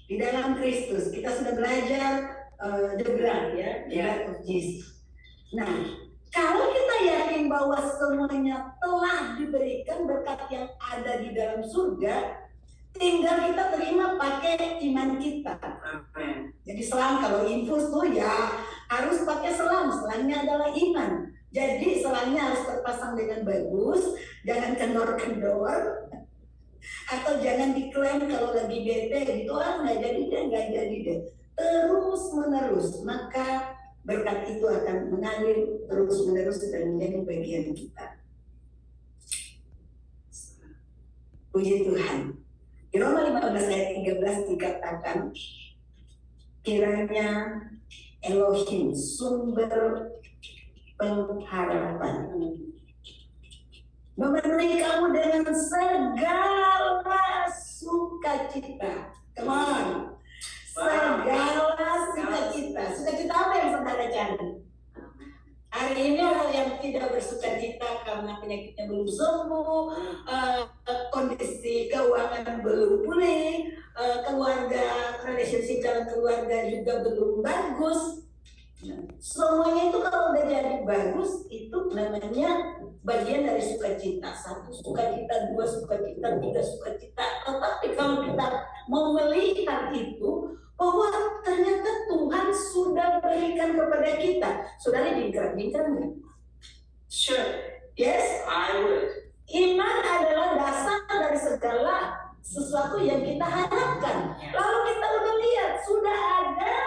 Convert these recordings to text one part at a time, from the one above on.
di dalam Kristus. Kita sudah belajar the blood, ya, the blood of Jesus. Nah, kalau kita yakin bahwa semuanya telah diberikan berkat yang ada di dalam surga, tinggal kita terima pakai iman kita. Jadi selang, kalau infus tuh ya harus pakai selang. Selangnya adalah iman. Jadi selangnya harus terpasang dengan bagus, jangan kendor-kendor, atau jangan diklaim kalau lagi bete gitu, nggak jadi deh, terus menerus, maka berkat itu akan mengalir terus menerus dan menjadi bagian kita. Puji Tuhan. Di Roma 15 ayat 13 dikatakan, kiranya Elohim, sumber pengharapan, memenuhi kamu dengan segala sukacita. Come on. Segala sukacita. Sukacita apa yang saudara cari? Hari ini orang yang tidak bersukacita karena penyakitnya belum sembuh, kondisi keuangan belum pulih, keluarga, relationship dalam keluarga juga belum bagus. Semuanya itu kalau udah jadi bagus, itu namanya bagian dari sukacita. 1 sukacita, 2 sukacita, 3 sukacita. Tetapi kalau kita mau melihat itu, bahwa ternyata Tuhan sudah berikan kepada kita. Saudara diingkar-ingkar nggak? Sure. Yes, I would. Iman adalah dasar dari segala sesuatu yang kita harapkan. Lalu kita udah lihat, sudah ada,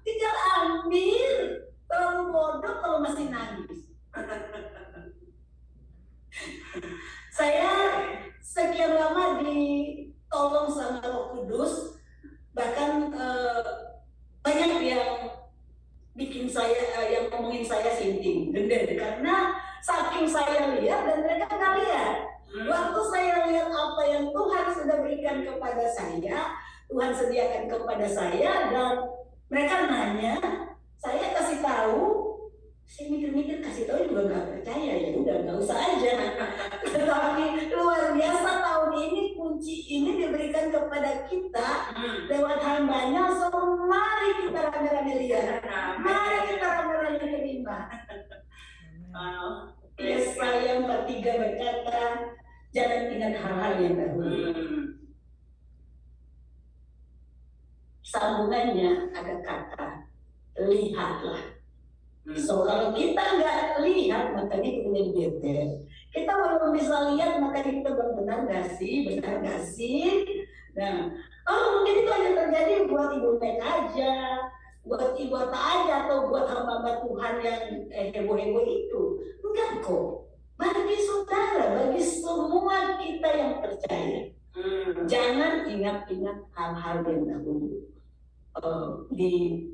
tinggal ambil. Terlalu bodoh kalau masih nangis. Saya sekian lama ditolong sama Roh Kudus, bahkan banyak yang bikin saya, yang ngomongin saya sinting, denden, karena saking saya lihat dan mereka nggak lihat. Waktu saya lihat apa yang Tuhan sudah berikan kepada saya, Tuhan sediakan kepada saya, dan mereka nanya, saya kasih tahu, saya mikir-mikir kasih tahu juga nggak percaya, ya udah nggak usah aja. Tetapi luar biasa tahun ini kunci ini diberikan kepada kita lewat hambanya. So mari kita rame-rame lihat, mari kita rame-rame terima. Yesaya 43 berkata, jangan ingat hal-hal yang dahulu. Sambungannya ada kata lihatlah. So kalau kita nggak lihat, makanya kita jadi bete. Kita belum bisa lihat, maka kita benar nggak sih, benar nggak sih? Nah, mungkin itu hanya terjadi buat ibu Mek aja, buat ibu Ata aja, atau buat hamba Tuhan yang heboh-heboh itu. Enggak kok. Bagi saudara, bagi semua kita yang percaya, jangan ingat-ingat hal-hal yang dahulu. Di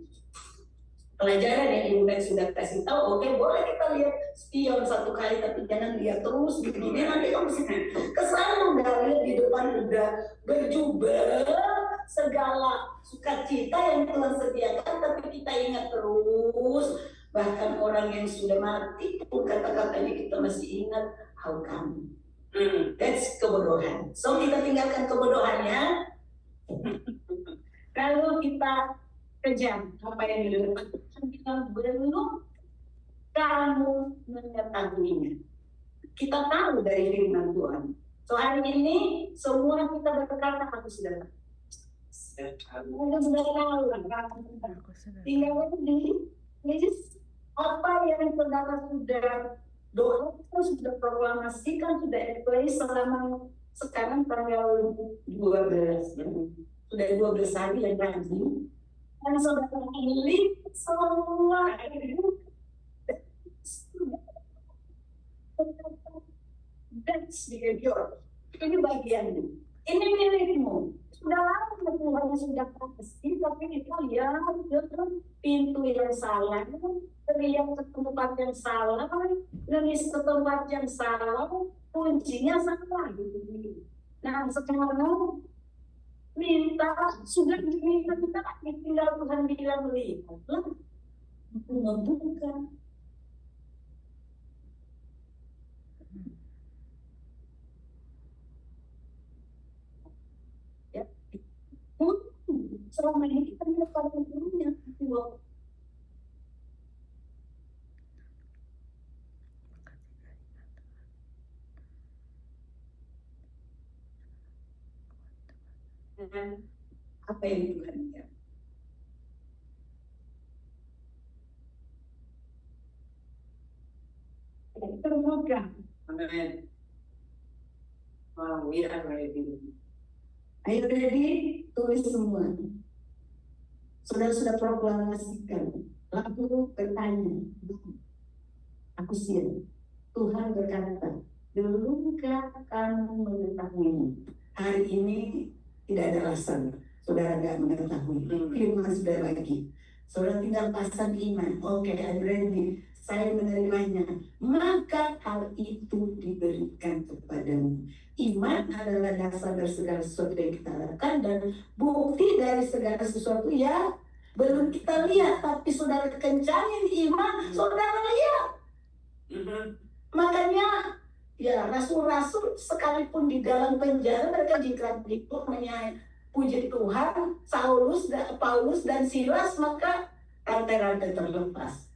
pelajaran yang Ibu Mek sudah kasih tahu, oke, boleh kita lihat spion 1 kali, tapi jangan lihat terus begini, nanti kamu kesan menggali di depan udah berjubel segala sukacita yang Tuhan sediakan, tapi kita ingat terus, bahkan orang yang sudah mati pun kata-katanya kita masih ingat. How come? That's kebodohan. So kita tinggalkan kebodohannya. Kalau kita kejar apa yang dilakukan kita belum kamu mengetahuinya. Kita tahu dari firman Tuhan. So hari ini semua kita berkata aku sudah tahu. Tinggal ini apa yang saudara sudah doakan, sudah proklamasikan, sudah apply selama sekarang tanggal 12, sudah 12 hari yang lagi. Dan saudara pilih semua that's behavior. Ini bagiannya. Ini milikmu. Sudah lama Tuhan sudah kasih, tapi kita lihat pintu yang salah, teriak ke tempat yang salah, nangis ke tempat yang salah, kuncinya salah. Nah sekarang minta, sudah diminta kita, tinggal Tuhan bilang lihatlah, membuka. Ya, selama ini kita melupakan gurunya. Dan apa yang Tuhan ya? Termoga. Amen. Wow, we are ready. Ayo ready, tulis semua. Saudara sudah proklamasikan. Lalu bertanya, aku siap. Tuhan berkata, belumkah kamu mengetahui? Hari ini tidak ada alasan saudara tidak mengetahui. Firman sudah lagi. Saudara tinggal pasang iman. Oke, I'm ready. Saya menerimanya. Maka hal itu diberikan kepadamu. Iman adalah dasar dari segala sesuatu yang kita lakukan dan bukti dari segala sesuatu yang belum kita lihat. Tapi saudara kencangin iman, saudara lihat. Makanya ya rasul-rasul sekalipun di dalam penjara mereka jikrut-jikrut puji Tuhan. Paulus dan Silas, maka rantai-rantai terlepas.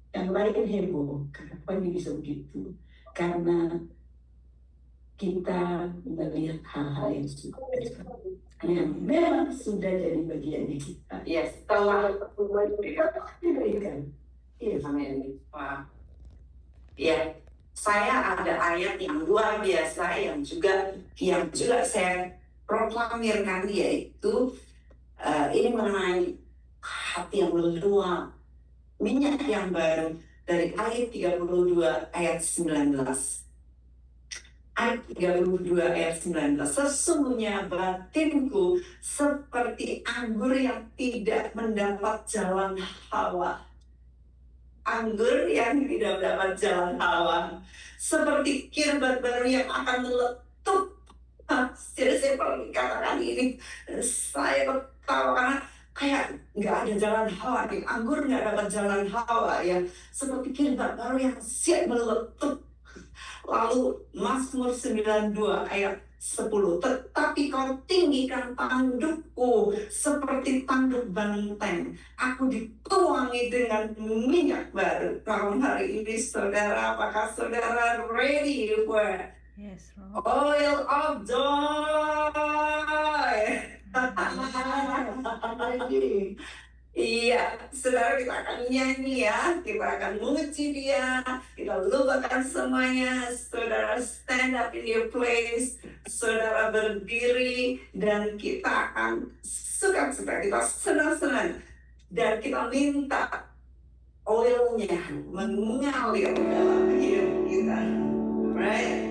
Yang lain heboh. Kenapa ini bisa begitu? Karena kita melihat hal-hal yang memang sudah jadi bagian kita. Ya, setelah diberikan. Iya, amin. Wah. Ya, saya ada ayat yang luar biasa yang juga saya proklamirkan, yaitu ini mengenai hati yang meluap, minyak yang baru, dari ayat 32 ayat 19. Ayat 32 ayat 19. Sesungguhnya batinku seperti anggur yang tidak mendapat jalan hawa. Anggur yang tidak mendapat jalan hawa, seperti kirbat baru yang akan meletup. Jadi saya perlu katakan ini, saya ketawa karena kayak nggak ada jalan hawa nih. Anggur nggak dapat jalan hawa ya, seperti kirbat baru yang siap meletup. Lalu Mazmur 92 ayat 10, tetapi kau tinggikan tandukku seperti tanduk banteng, aku dituangi dengan minyak baru. Malam hari ini saudara, apakah saudara ready for oil of joy? Iya, saudara, kita akan nyanyi ya, kita akan memuji Dia, kita lupakan semuanya. Saudara stand up in your place, saudara berdiri, dan kita akan suka-suka, kita senang-senang, dan kita minta oilnya mengalir dalam hidup kita, right?